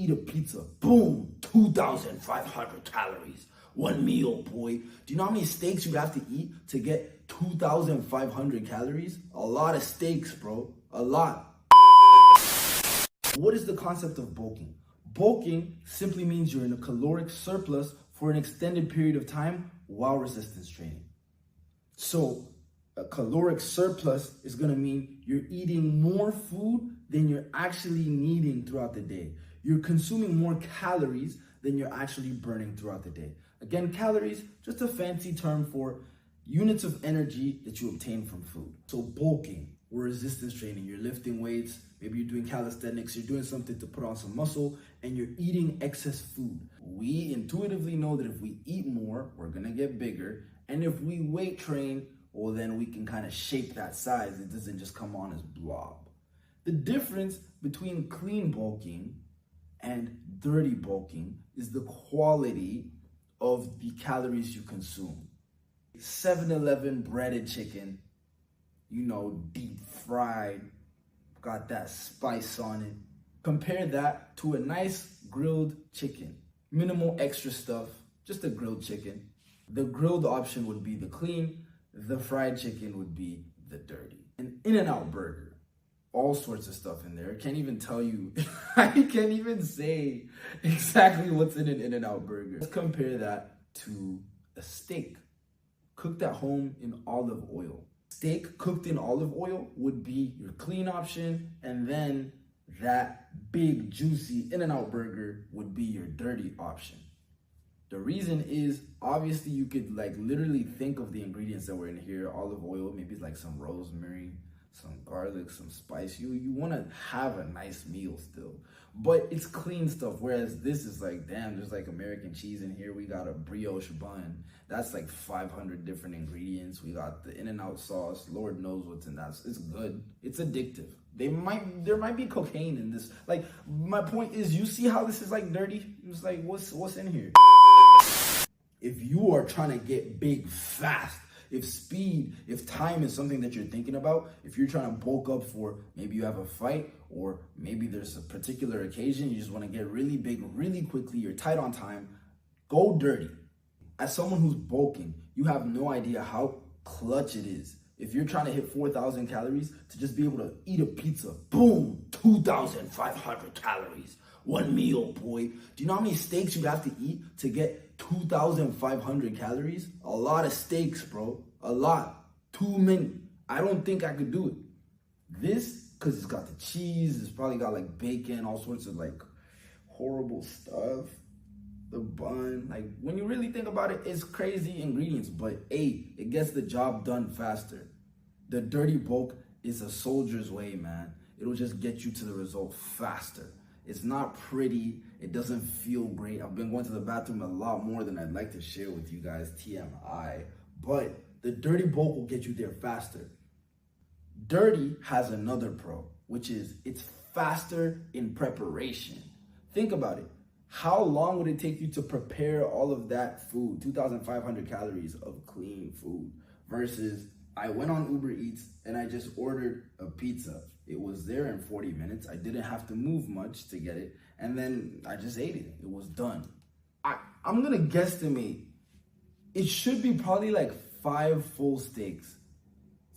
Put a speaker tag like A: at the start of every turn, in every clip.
A: eat a pizza. Boom, 2,500 calories. One meal, boy. Do you know how many steaks you'd have to eat to get 2,500 calories? A lot of steaks, bro. A lot. What is the concept of bulking? Bulking simply means you're in a caloric surplus for an extended period of time while resistance training. So a caloric surplus is going to mean you're eating more food than you're actually needing throughout the day. You're consuming more calories than you're actually burning throughout the day. Again, calories, just a fancy term for units of energy that you obtain from food. So bulking or resistance training, you're lifting weights, maybe you're doing calisthenics, you're doing something to put on some muscle, and you're eating excess food. We intuitively know that if we eat more, we're gonna get bigger, and if we weight train, well, then we can kind of shape that size. It doesn't just come on as blob. The difference between clean bulking and dirty bulking is the quality of the calories you consume. 7-Eleven breaded chicken, deep fried, got that spice on it. Compare that to a nice grilled chicken. Minimal extra stuff, just a grilled chicken. The grilled option would be the clean, the fried chicken would be the dirty. An In-N-Out burger, all sorts of stuff in there. I can't even tell you, I can't even say exactly what's in an In-N-Out burger. Let's compare that to a steak cooked at home in olive oil. Steak cooked in olive oil would be your clean option, and then that big juicy In-N-Out burger would be your dirty option. The reason is, obviously you could literally think of the ingredients that were in here. Olive oil, maybe like some rosemary, some garlic, some spice. You want to have a nice meal still, but it's clean stuff. Whereas this is damn, there's American cheese in here. We got a brioche bun. That's 500 different ingredients. We got the In-N-Out sauce. Lord knows what's in that. It's good. It's addictive. There might be cocaine in this. My point is, you see how this is dirty? It's what's in here? If you are trying to get big fast, if time is something that you're thinking about, if you're trying to bulk up for, maybe you have a fight, or maybe there's a particular occasion, you just want to get really big really quickly, you're tight on time, go dirty. As someone who's bulking, you have no idea how clutch it is. If you're trying to hit 4,000 calories, to just be able to eat a pizza, boom, 2,500 calories. One meal, boy. Do you know how many steaks you'd have to eat to get 2,500 calories? A lot of steaks, bro. A lot. Too many. I don't think I could do it. This, because it's got the cheese, it's probably got bacon, all sorts of horrible stuff. The bun. When you really think about it, it's crazy ingredients, but hey, it gets the job done faster. The dirty bulk is a soldier's way, man. It'll just get you to the result faster. It's not pretty. It doesn't feel great. I've been going to the bathroom a lot more than I'd like to share with you guys, TMI. But the dirty bulk will get you there faster. Dirty has another pro, which is it's faster in preparation. Think about it. How long would it take you to prepare all of that food, 2,500 calories of clean food, versus I went on Uber Eats and I just ordered a pizza. It was there in 40 minutes. I didn't have to move much to get it. And then I just ate it. It was done. I'm going to guesstimate. It should be probably 5 full steaks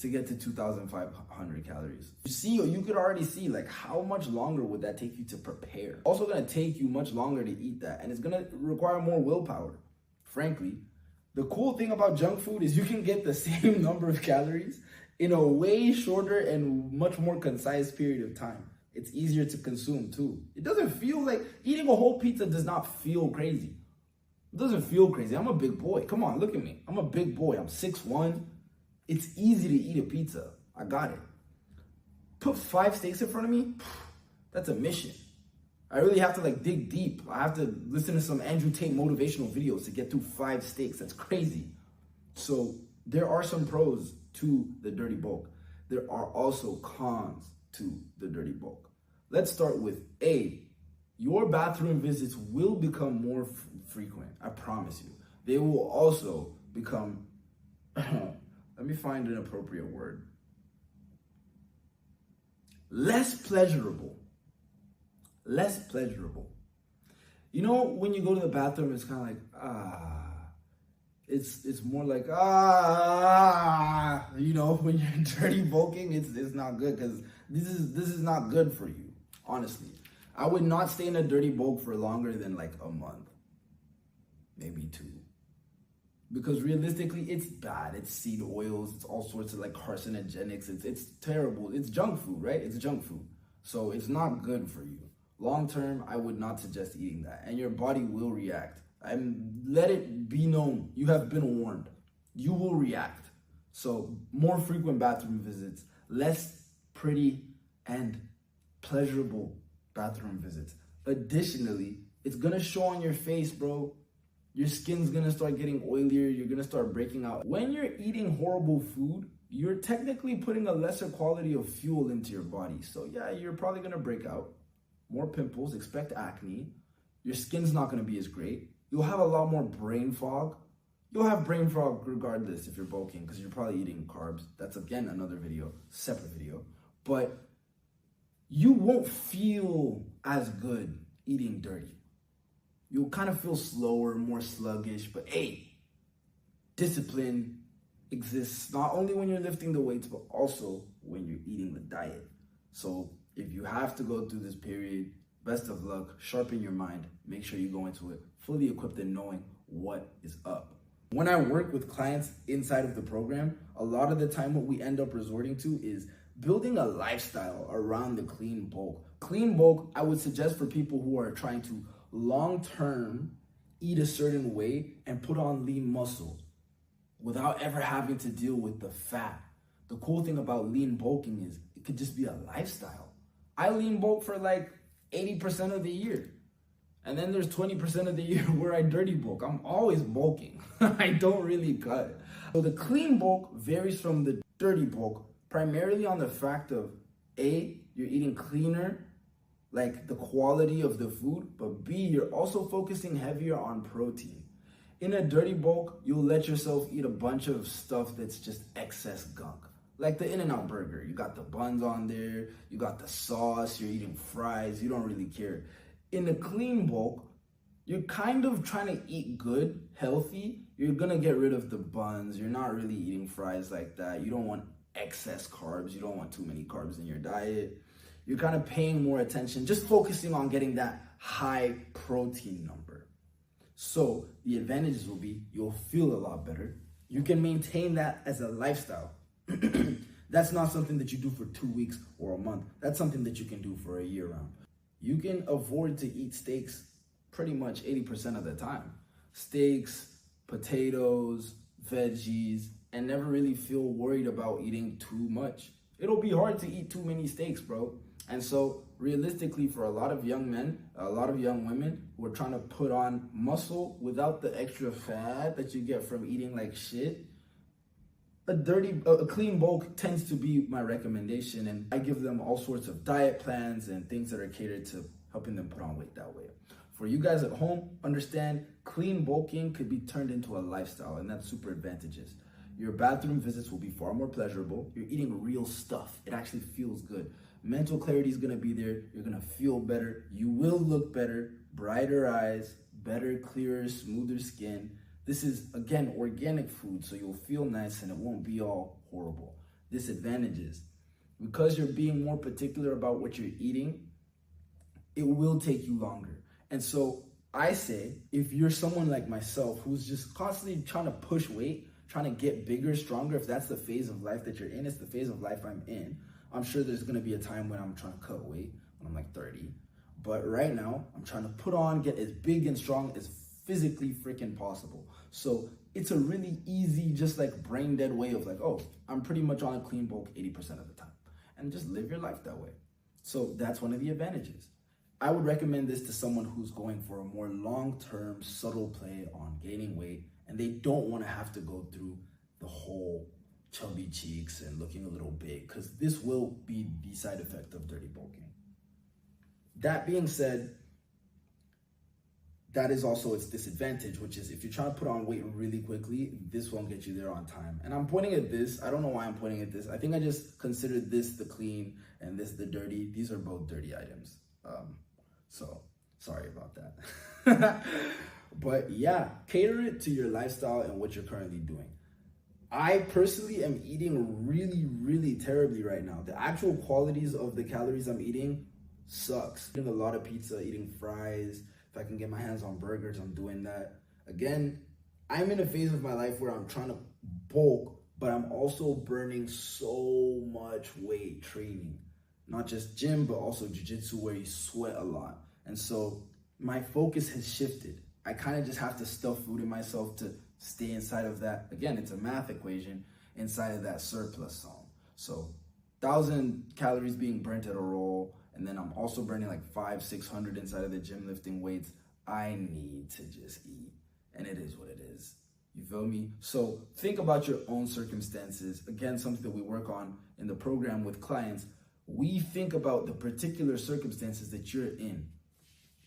A: to get to 2,500 calories. You could already see how much longer would that take you to prepare. Also going to take you much longer to eat that. And it's going to require more willpower. Frankly, the cool thing about junk food is you can get the same number of calories in a way shorter and much more concise period of time. It's easier to consume too. It doesn't feel eating a whole pizza does not feel crazy. It doesn't feel crazy. I'm a big boy. Come on, look at me. I'm a big boy. I'm 6'1". It's easy to eat a pizza. I got it. Put 5 steaks in front of me, that's a mission. I really have to dig deep. I have to listen to some Andrew Tate motivational videos to get through 5 steaks. That's crazy. So there are some pros to the dirty bulk. There are also cons to the dirty bulk. Let's start with A. Your bathroom visits will become more frequent. I promise you. They will also become, let me find an appropriate word. Less pleasurable. Less pleasurable. You know, when you go to the bathroom, it's kind of like, it's more like, you know, when you're dirty bulking, it's not good, because this is not good for you, honestly. I would not stay in a dirty bulk for longer than like a month, maybe 2. Because realistically, it's bad. It's seed oils, it's all sorts of like carcinogenics. It's terrible. It's junk food, right? It's junk food. So it's not good for you. Long term, I would not suggest eating that. And your body will react. Let it be known. You have been warned. You will react. So more frequent bathroom visits, less pretty and pleasurable bathroom visits. Additionally, it's gonna show on your face, bro. Your skin's gonna start getting oilier, you're gonna start breaking out. When you're eating horrible food, you're technically putting a lesser quality of fuel into your body. So yeah, you're probably gonna break out, more pimples, expect acne. Your skin's not gonna be as great. You'll have a lot more brain fog. You'll have brain fog regardless if you're bulking, because you're probably eating carbs. That's again another video, separate video. But you won't feel as good eating dirty. You'll kind of feel slower, more sluggish, but hey, discipline exists not only when you're lifting the weights, but also when you're eating the diet. So if you have to go through this period, best of luck, sharpen your mind, make sure you go into it fully equipped and knowing what is up. When I work with clients inside of the program, a lot of the time what we end up resorting to is building a lifestyle around the clean bulk. Clean bulk, I would suggest for people who are trying to long-term eat a certain way and put on lean muscle without ever having to deal with the fat. The cool thing about lean bulking is it could just be a lifestyle. I lean bulk for like 80% of the year. And then there's 20% of the year where I dirty bulk. I'm always bulking. I don't really cut. So the clean bulk varies from the dirty bulk primarily on the fact of A, you're eating cleaner, like the quality of the food, but B, you're also focusing heavier on protein. In a dirty bulk, you'll let yourself eat a bunch of stuff that's just excess gunk. Like the In-N-Out burger, you got the buns on there, you got the sauce, you're eating fries, you don't really care. In a clean bulk, you're kind of trying to eat good, healthy. You're gonna get rid of the buns, you're not really eating fries like that. You don't want excess carbs, you don't want too many carbs in your diet. You're kind of paying more attention, just focusing on getting that high protein number. So the advantages will be you'll feel a lot better. You can maintain that as a lifestyle. That's not something that you do for 2 weeks or a month. That's something that you can do for a year round. You can afford to eat steaks pretty much 80% of the time. Steaks, potatoes, veggies, and never really feel worried about eating too much. It'll be hard to eat too many steaks, bro. And so realistically, for a lot of young men, a lot of young women who are trying to put on muscle without the extra fat that you get from eating like shit, a clean bulk tends to be my recommendation. And I give them all sorts of diet plans and things that are catered to helping them put on weight that way. For you guys at home, understand clean bulking could be turned into a lifestyle, and that's super advantageous. Your bathroom visits will be far more pleasurable. You're eating real stuff. It actually feels good. Mental clarity is gonna be there. You're gonna feel better. You will look better, brighter eyes, better, clearer, smoother skin. This is, again, organic food, so you'll feel nice and it won't be all horrible. Disadvantages. Because you're being more particular about what you're eating, it will take you longer. And so I say, if you're someone like myself who's just constantly trying to push weight, trying to get bigger, stronger, if that's the phase of life that you're in, it's the phase of life I'm in. I'm sure there's gonna be a time when I'm trying to cut weight, when I'm like 30. But right now, I'm trying to put on, get as big and strong as physically freaking possible. So it's a really easy, just like brain dead way of like, oh, I'm pretty much on a clean bulk 80% of the time. And just live your life that way. So that's one of the advantages. I would recommend this to someone who's going for a more long-term, subtle play on gaining weight, and they don't want to have to go through the whole chubby cheeks and looking a little big, because this will be the side effect of dirty bulking. That being said, that is also its disadvantage, which is if you're trying to put on weight really quickly, this won't get you there on time. And I'm pointing at this. I don't know why I'm pointing at this. I think I just considered this the clean and this the dirty. These are both dirty items. So Sorry about that. But yeah, cater it to your lifestyle and what you're currently doing. I personally am eating really, really terribly right now. The actual qualities of the calories I'm eating sucks. Eating a lot of pizza, eating fries. If I can get my hands on burgers, I'm doing that. Again, I'm in a phase of my life where I'm trying to bulk, but I'm also burning so much weight training. Not just gym, but also jiu-jitsu where you sweat a lot. And so my focus has shifted. I kind of just have to stuff food in myself to stay inside of that. Again, it's a math equation inside of that surplus zone. So 1,000 calories being burnt at a roll, and then I'm also burning like 500-600 inside of the gym lifting weights. I need to just eat, and it is what it is. You feel me? So think about your own circumstances. Again, something that we work on in the program with clients. We think about the particular circumstances that you're in.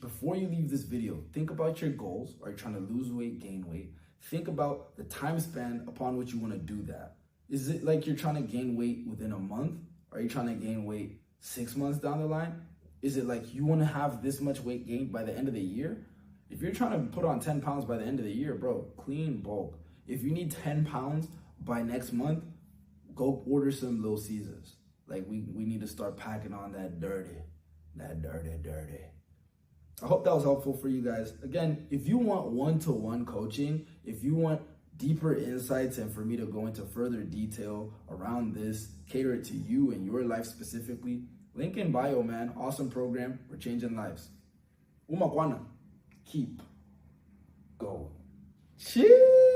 A: Before you leave this video, think about your goals. Are you trying to lose weight, gain weight? Think about the time span upon which you want to do that. Is it like you're trying to gain weight within a month? Are you trying to gain weight 6 months down the line? Is it like you want to have this much weight gained by the end of the year? If you're trying to put on 10 pounds by the end of the year, bro, clean bulk. If you need 10 pounds by next month, go order some Little Caesars. Like we need to start packing on that dirty. I hope that was helpful for you guys. Again, if you want one-to-one coaching, if you want deeper insights and for me to go into further detail around this, cater it to you and your life specifically, link in bio, man. Awesome program. We're changing lives. Umakwana. Keep going. Cheers.